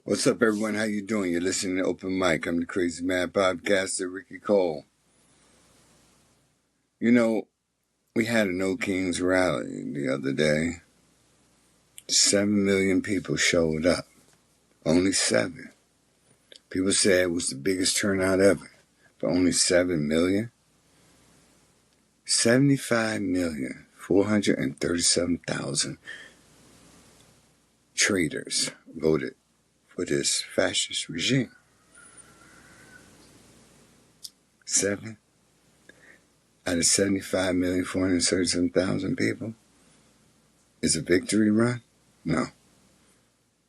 What's up, everyone? How you doing? You're listening to Open Mic. I'm the Crazy Mad Podcaster, Ricky Cole. You know, we had a No Kings rally the other day. 7 million people showed up. Only 7. People said it was the biggest turnout ever. But only 7 million? 75,437,000 traitors voted for this fascist regime. 7 out of 75,437,000 people is a victory run? No.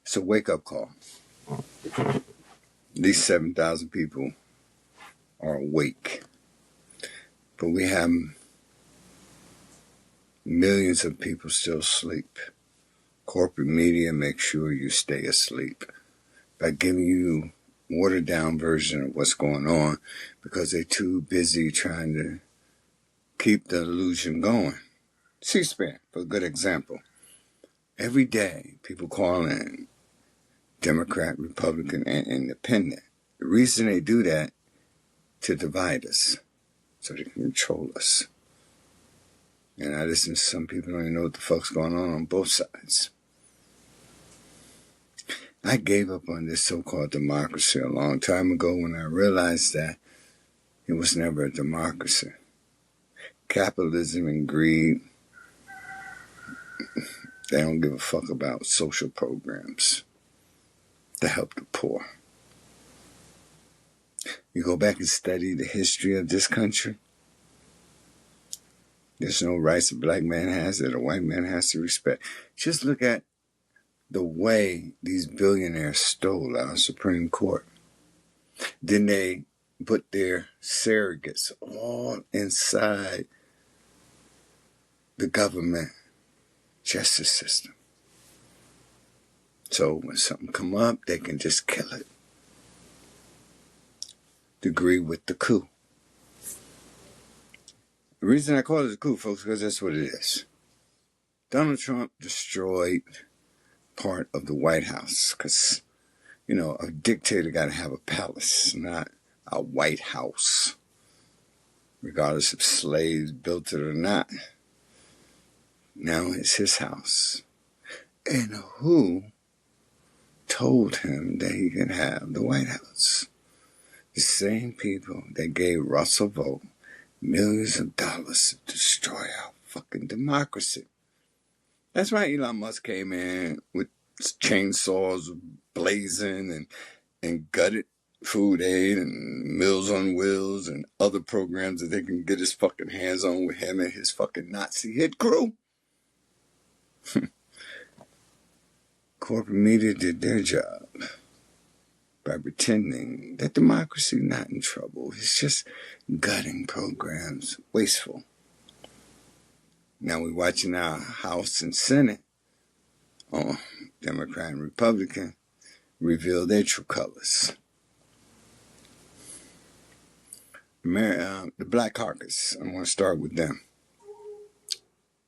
It's a wake-up call. These 7,000 people are awake. But we have millions of people still asleep. Corporate media makes sure you stay asleep by giving you watered-down version of what's going on because they're too busy trying to keep the illusion going. C-SPAN, for a good example. Every day, people call in Democrat, Republican, and Independent. The reason they do that, to divide us, so they can control us. And I listen to some people who don't even know what the fuck's going on both sides. I gave up on this so-called democracy a long time ago when I realized that it was never a democracy. Capitalism and greed, they don't give a fuck about social programs to help the poor. You go back and study the history of this country, there's no rights a black man has that a white man has to respect. Just look at the way these billionaires stole our Supreme Court. Then they put their surrogates all inside the government justice system. So when something come up, they can just kill it. Agree with the coup. The reason I call it a coup, folks, because that's what it is. Donald Trump destroyed part of the White House because, a dictator got to have a palace, not a White House, regardless if slaves built it or not. Now it's his house. And who told him that he could have the White House? The same people that gave Russell Vogt millions of dollars to destroy our fucking democracy. That's why Elon Musk came in with chainsaws blazing and gutted food aid and Meals on Wheels and other programs that they can get his fucking hands on with him and his fucking Nazi hit crew. Corporate media did their job by pretending that democracy not in trouble. It's just gutting programs, wasteful. Now we're watching our House and Senate, Democrat and Republican, reveal their true colors. The Black Caucus, I want to start with them.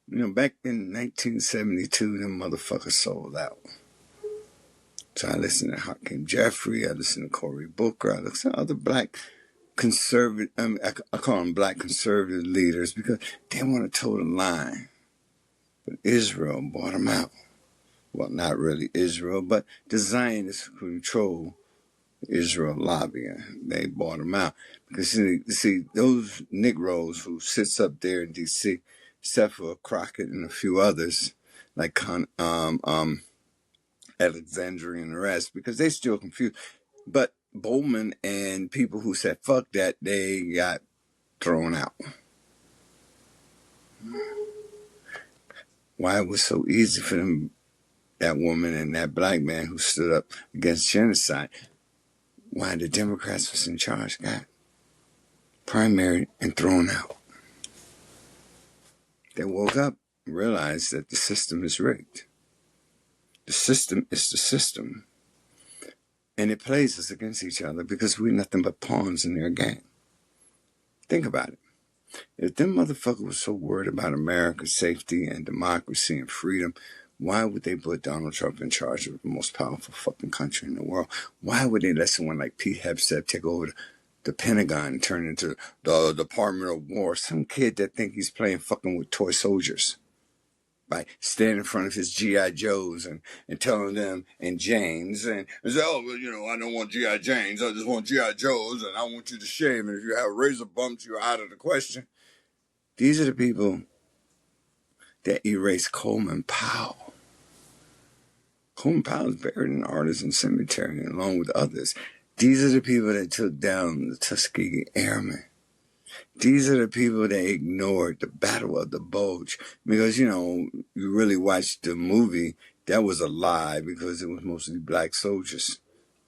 Back in 1972, them motherfuckers sold out. So I listened to Hakeem Jeffrey, I listened to Cory Booker, I listened to other black conservative, I call them black conservative leaders because they want to toe the line. But Israel bought them out. Well, not really Israel, but the Zionists who control Israel lobbying, they bought them out. Because, see, those Negroes who sits up there in D.C., except for Crockett and a few others, like Alexandria and the rest, because they still confused. But Bowman and people who said fuck that, they got thrown out. Why it was so easy for them, that woman and that black man who stood up against genocide, why the Democrats was in charge got primary and thrown out. They woke up and realized that the system is rigged. The system is the system. And it plays us against each other because we're nothing but pawns in their game. Think about it. If them motherfuckers were so worried about America's safety and democracy and freedom, Why would they put Donald Trump in charge of the most powerful fucking country in the world? Why would they let someone like Pete Hegseth take over the Pentagon and turn it into the Department of War? Some kid that think he's playing fucking with toy soldiers by standing in front of his G.I. Joes and telling them and Janes and say, oh, well, I don't want G.I. Janes. I just want G.I. Joes and I want you to shave. And if you have razor bumps, you're out of the question. These are the people that erased Coleman Powell. Coleman Powell is buried in Artisan Cemetery along with others. These are the people that took down the Tuskegee Airmen. These are the people that ignored the Battle of the Bulge. Because, you really watched the movie, that was a lie because it was mostly black soldiers.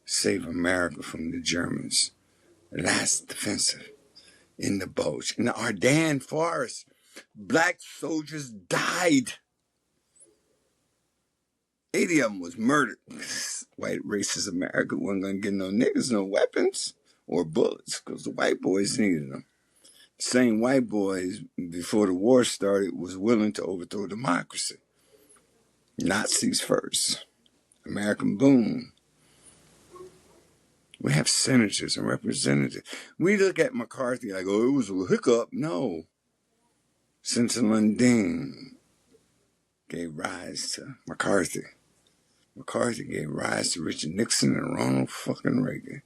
Save America from the Germans. Last defensive in the Bulge. In the Ardennes Forest, black soldiers died. 80 of them was murdered. White racist America wasn't going to get no niggas, no weapons or bullets because the white boys needed them. The same white boys, before the war started, was willing to overthrow democracy. Nazis first. American boom. We have senators and representatives. We look at McCarthy like, oh, it was a hiccup. No. Senator Lundin gave rise to McCarthy. McCarthy gave rise to Richard Nixon and Ronald fucking Reagan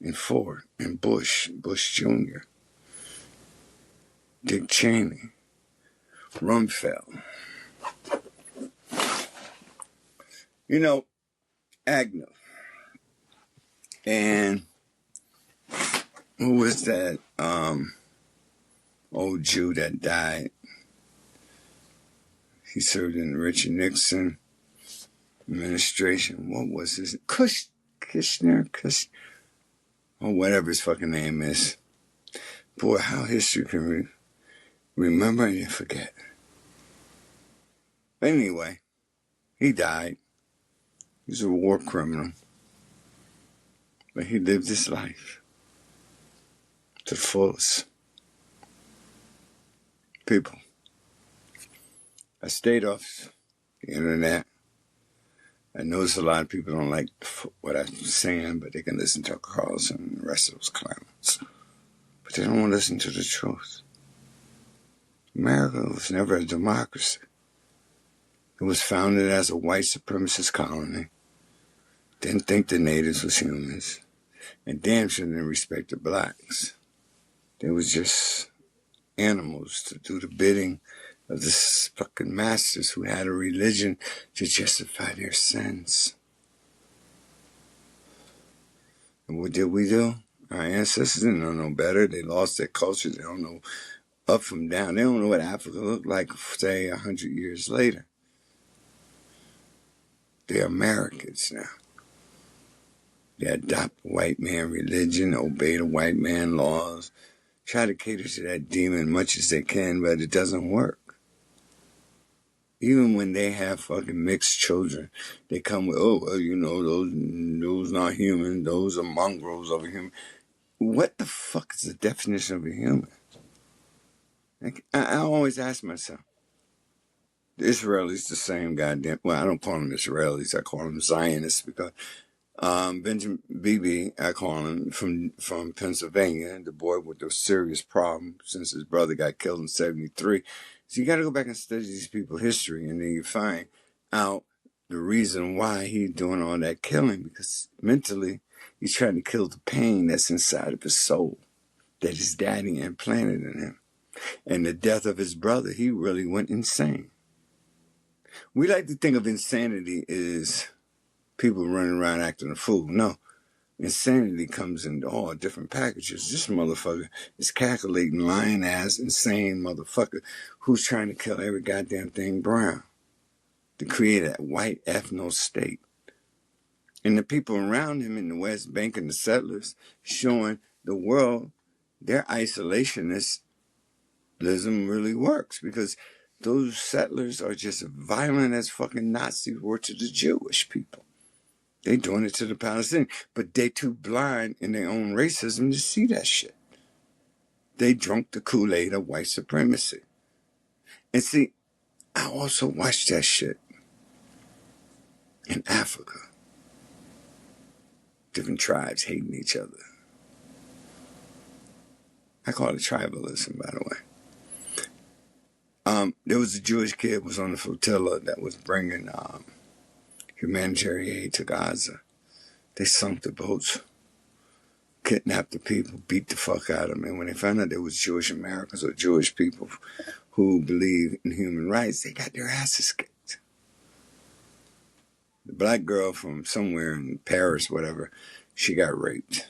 and Ford and Bush Jr., Dick Cheney, Rumsfeld. Agnew. And who was that old Jew that died? He served in Richard Nixon administration. What was his? Kushner, or whatever his fucking name is. Boy, how history can remember and forget. But anyway, he died. He's a war criminal. But he lived his life to the fullest. People, I stayed off the internet. I notice a lot of people don't like what I'm saying, but they can listen to Carlson and the rest of those clowns. But they don't want to listen to the truth. America was never a democracy. It was founded as a white supremacist colony. Didn't think the natives was humans. And damn sure didn't respect the blacks. They was just animals to do the bidding of the fucking masters who had a religion to justify their sins. And what did we do? Our ancestors didn't know no better. They lost their culture. They don't know up from down. They don't know what Africa looked like, say, 100 years later. They're Americans now. They adopt white man religion, obey the white man laws, try to cater to that demon much as they can, but it doesn't work. Even when they have fucking mixed children, they come with, oh, well, those not human, those are mongrels of a human. What the fuck is the definition of a human? I always ask myself, the Israelis the same goddamn, well, I don't call them Israelis, I call them Zionists because Benjamin Beebe, I call him, from Pennsylvania, the boy with a serious problem since his brother got killed in 1973. So you got to go back and study these people's history, and then you find out the reason why he's doing all that killing, because mentally he's trying to kill the pain that's inside of his soul that his daddy implanted in him. And the death of his brother, he really went insane. We like to think of insanity as people running around acting a fool. No. Insanity comes in all different packages. This motherfucker is calculating, lying ass, insane motherfucker who's trying to kill every goddamn thing brown to create a white ethno state. And the people around him in the West Bank and the settlers showing the world their isolationism really works, because those settlers are just violent as fucking Nazis were to the Jewish people. They doing it to the Palestinians, but they too blind in their own racism to see that shit. They drunk the Kool-Aid of white supremacy. And see, I also watched that shit. In Africa, different tribes hating each other. I call it tribalism, by the way. There was a Jewish kid was on the flotilla that was bringing humanitarian aid to Gaza. They sunk the boats, kidnapped the people, beat the fuck out of them. And when they found out there was Jewish Americans or Jewish people who believe in human rights, they got their asses kicked. The black girl from somewhere in Paris, whatever, she got raped.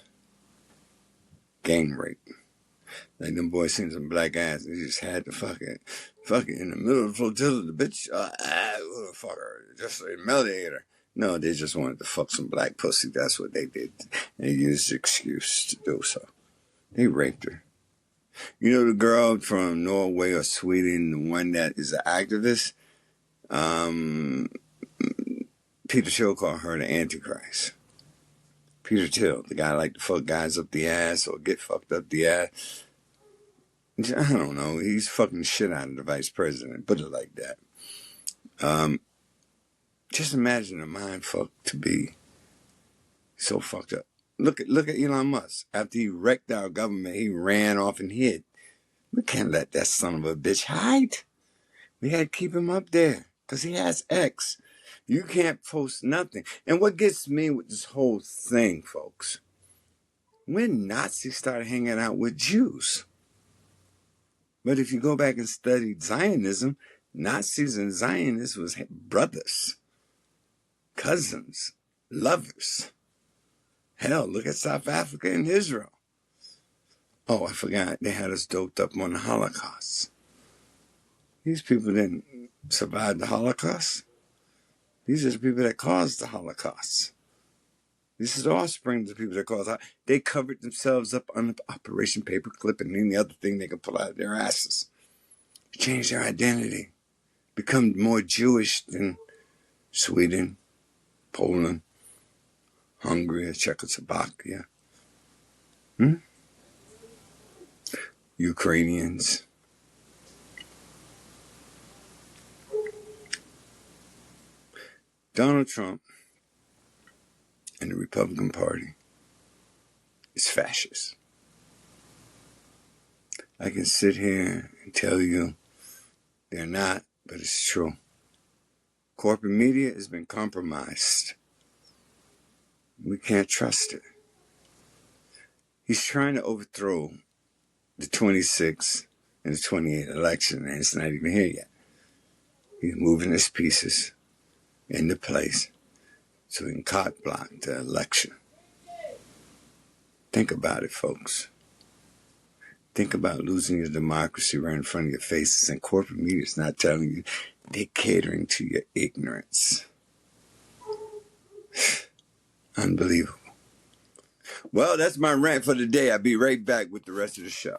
Gang rape. Like them boys seen some black ass, they just had to fuck it in the middle of the flotilla. The bitch, fuck her, just humiliate her. No, they just wanted to fuck some black pussy. That's what they did. They used the excuse to do so. They raped her. You know the girl from Norway or Sweden, the one that is an activist? Peter Thiel called her the Antichrist. Peter Thiel, the guy like to fuck guys up the ass or get fucked up the ass. I don't know. He's fucking shit out of the vice president. Put it like that. Just imagine a mind fuck to be so fucked up. Look at Elon Musk. After he wrecked our government, he ran off and hid. We can't let that son of a bitch hide. We had to keep him up there because he has X. You can't post nothing. And what gets me with this whole thing, folks, when Nazis started hanging out with Jews. But if you go back and study Zionism, Nazis and Zionists was brothers, cousins, lovers. Hell, look at South Africa and Israel. Oh, I forgot. They had us doped up on the Holocaust. These people didn't survive the Holocaust. These are the people that caused the Holocaust. This is the offspring of the people that caused it. They covered themselves up under Operation Paperclip and any other thing they could pull out of their asses. Change their identity. Become more Jewish than Sweden, Poland, Hungary, Czechoslovakia. Ukrainians. Donald Trump and the Republican Party is fascist. I can sit here and tell you they're not, but it's true. Corporate media has been compromised. We can't trust it. He's trying to overthrow the 26 and the 28 election, and it's not even here yet. He's moving his pieces into place so he can cock block the election. Think about it, folks. Think about losing your democracy right in front of your faces, and corporate media is not telling you. They're catering to your ignorance. Unbelievable. Well, that's my rant for today. I'll be right back with the rest of the show.